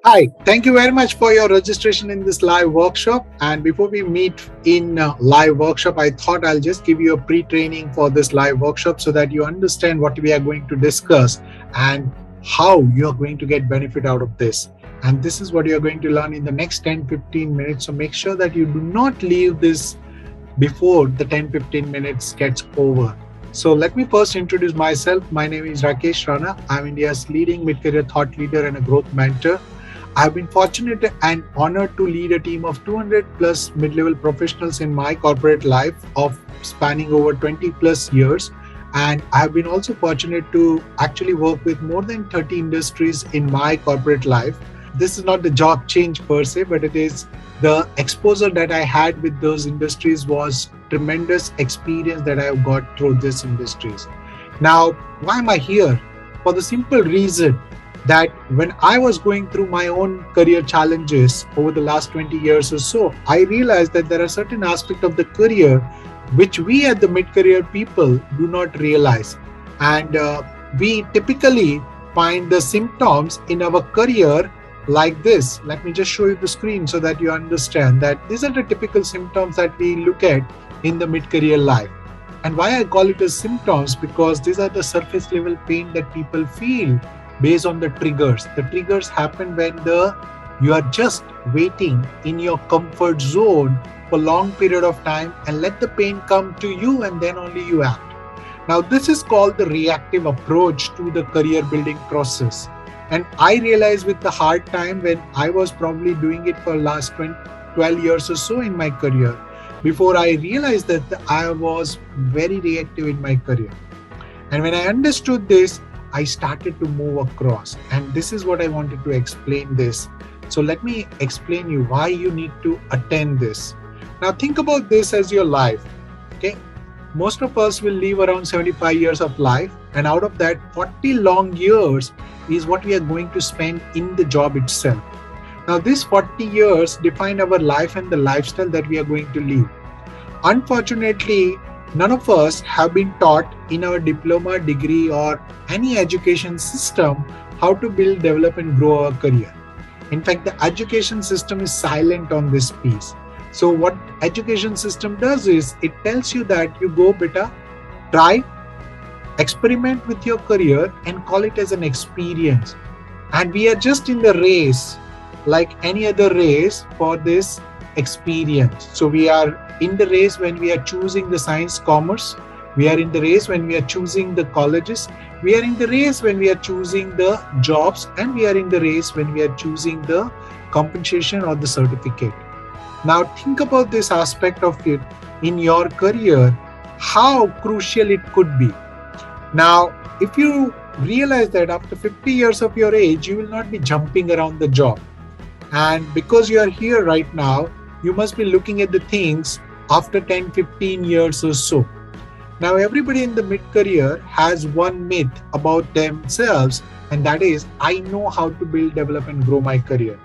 Hi, thank you very much for your registration in this live workshop. And before we meet in live workshop, I thought I'll just give you a pre-training for this live workshop so that you understand what we are going to discuss and how you are going to get benefit out of this. And this is what you're going to learn in the next 10-15 minutes. So make sure that you do not leave this before the 10-15 minutes gets over. So let me first introduce myself. My name is Rakesh Rana. I'm India's leading mid-career thought leader and a growth mentor. I've been fortunate and honored to lead a team of 200 plus mid-level professionals in my corporate life of spanning over 20 plus years. And I've been also fortunate to actually work with more than 30 industries in my corporate life. This is not the job change per se, but it is the exposure that I had with those industries was tremendous experience that I've got through these industries. Now, why am I here? For the simple reason that when I was going through my own career challenges over the last 20 years or so, I realized that there are certain aspects of the career which we at the mid-career people do not realize. And we typically find the symptoms in our career like this. Let me just show you the screen so that you understand that these are the typical symptoms that we look at in the mid-career life. And why I call it as symptoms, because these are the surface level pain that people feel based on the triggers. The triggers happen when you are just waiting in your comfort zone for long period of time and let the pain come to you and then only you act. Now this is called the reactive approach to the career building process. And I realized with the hard time when I was probably doing it for last 12 years or so in my career, before I realized that I was very reactive in my career. And when I understood this, I started to move across. And this is what I wanted to explain this. So let me explain you why you need to attend this. Now think about this as your life. Okay. Most of us will live around 75 years of life. And out of that, 40 long years is what we are going to spend in the job itself. Now these 40 years define our life and the lifestyle that we are going to live. Unfortunately, none of us have been taught in our diploma, degree, or any education system how to build, develop, and grow our career. In fact, the education system is silent on this piece. So what education system does is it tells you that you go beta, try, experiment with your career and call it as an experience. And we are just in the race like any other race for this experience. So we are in the race when we are choosing the science commerce, we are in the race when we are choosing the colleges, we are in the race when we are choosing the jobs, and we are in the race when we are choosing the compensation or the certificate. Now think about this aspect of it in your career, how crucial it could be. Now if you realize that after 50 years of your age, you will not be jumping around the job. And because you are here right now, you must be looking at the things after 10-15 years or so. Now everybody in the mid-career has one myth about themselves, and that is, I know how to build, develop, and grow my career.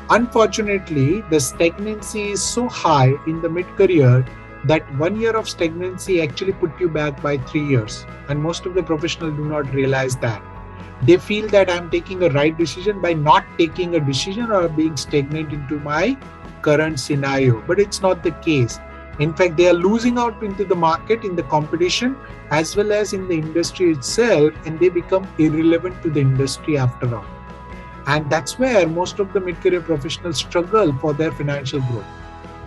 Unfortunately, the stagnancy is so high in the mid-career that 1 year of stagnancy actually put you back by 3 years. And most of the professionals do not realize that. They feel that I'm taking a right decision by not taking a decision or being stagnant into my current scenario. But it's not the case. In fact, they are losing out into the market, in the competition, as well as in the industry itself, and they become irrelevant to the industry after all. And that's where most of the mid-career professionals struggle for their financial growth.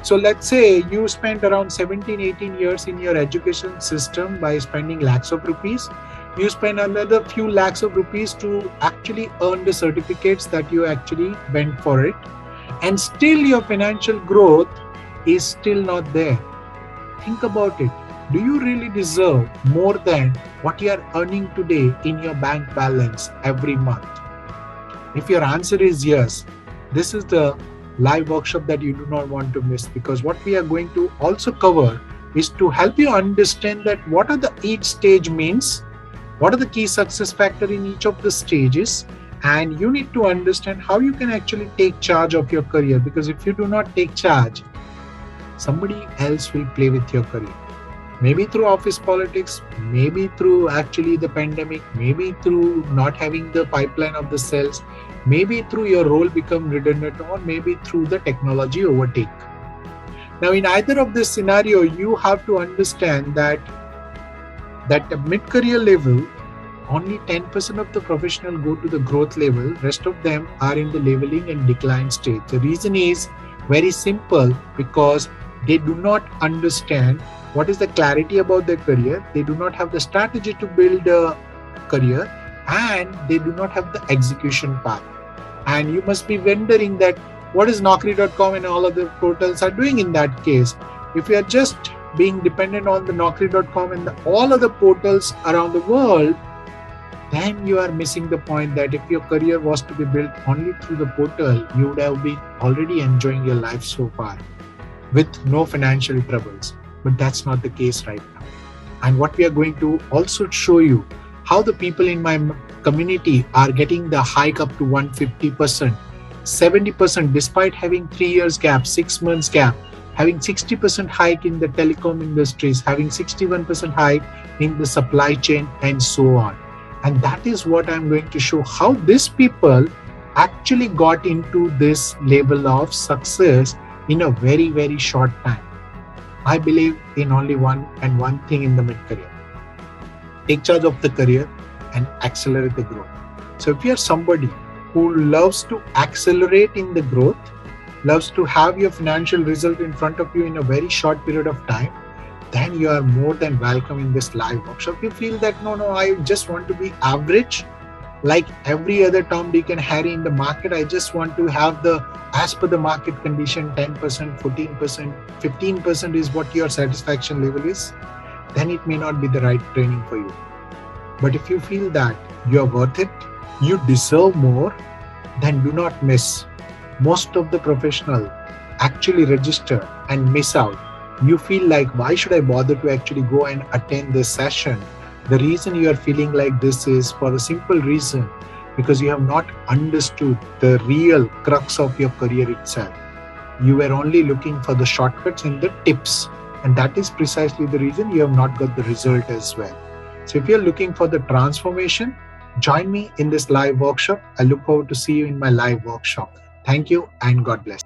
So let's say you spent around 17-18 years in your education system by spending lakhs of rupees. You spend another few lakhs of rupees to actually earn the certificates that you actually went for it. And still your financial growth is still not there. Think about it. Do you really deserve more than what you are earning today in your bank balance every month? If your answer is yes, this is the live workshop that you do not want to miss, because what we are going to also cover is to help you understand that what are the each stage means, what are the key success factors in each of the stages, and you need to understand how you can actually take charge of your career, because if you do not take charge, somebody else will play with your career. Maybe through office politics, maybe through actually the pandemic, maybe through not having the pipeline of the sales, maybe through your role become redundant, or maybe through the technology overtake. Now, in either of this scenario, you have to understand that the mid-career level, only 10% of the professional go to the growth level. Rest of them are in the leveling and decline stage. The reason is very simple, because they do not understand what is the clarity about their career. They do not have the strategy to build a career, and they do not have the execution path. And you must be wondering that what is Naukri.com and all other portals are doing in that case. If you are just being dependent on the Naukri.com and all other portals around the world, then you are missing the point that if your career was to be built only through the portal, you would have been already enjoying your life so far with no financial troubles. But that's not the case right now. And what we are going to also show you, how the people in my community are getting the hike up to 150%, 70%, despite having 3 years gap, 6 months gap, having 60% hike in the telecom industries, having 61% hike in the supply chain, and so on. And that is what I'm going to show, how these people actually got into this level of success in a very, very short time. I believe in only one thing in the mid-career. Take charge of the career and accelerate the growth. So if you're somebody who loves to accelerate in the growth, loves to have your financial result in front of you in a very short period of time, then you are more than welcome in this live workshop. You feel that, no, I just want to be average, like every other Tom, Dick and Harry in the market. I just want to have the, as per the market condition, 10%, 14%, 15% is what your satisfaction level is, then it may not be the right training for you. But if you feel that you are worth it, you deserve more, then do not miss. Most of the professionals actually register and miss out. You feel like, why should I bother to actually go and attend this session? The reason you are feeling like this is for a simple reason, because you have not understood the real crux of your career itself. You were only looking for the shortcuts and the tips. And that is precisely the reason you have not got the result as well. So if you're looking for the transformation, join me in this live workshop. I look forward to see you in my live workshop. Thank you and God bless.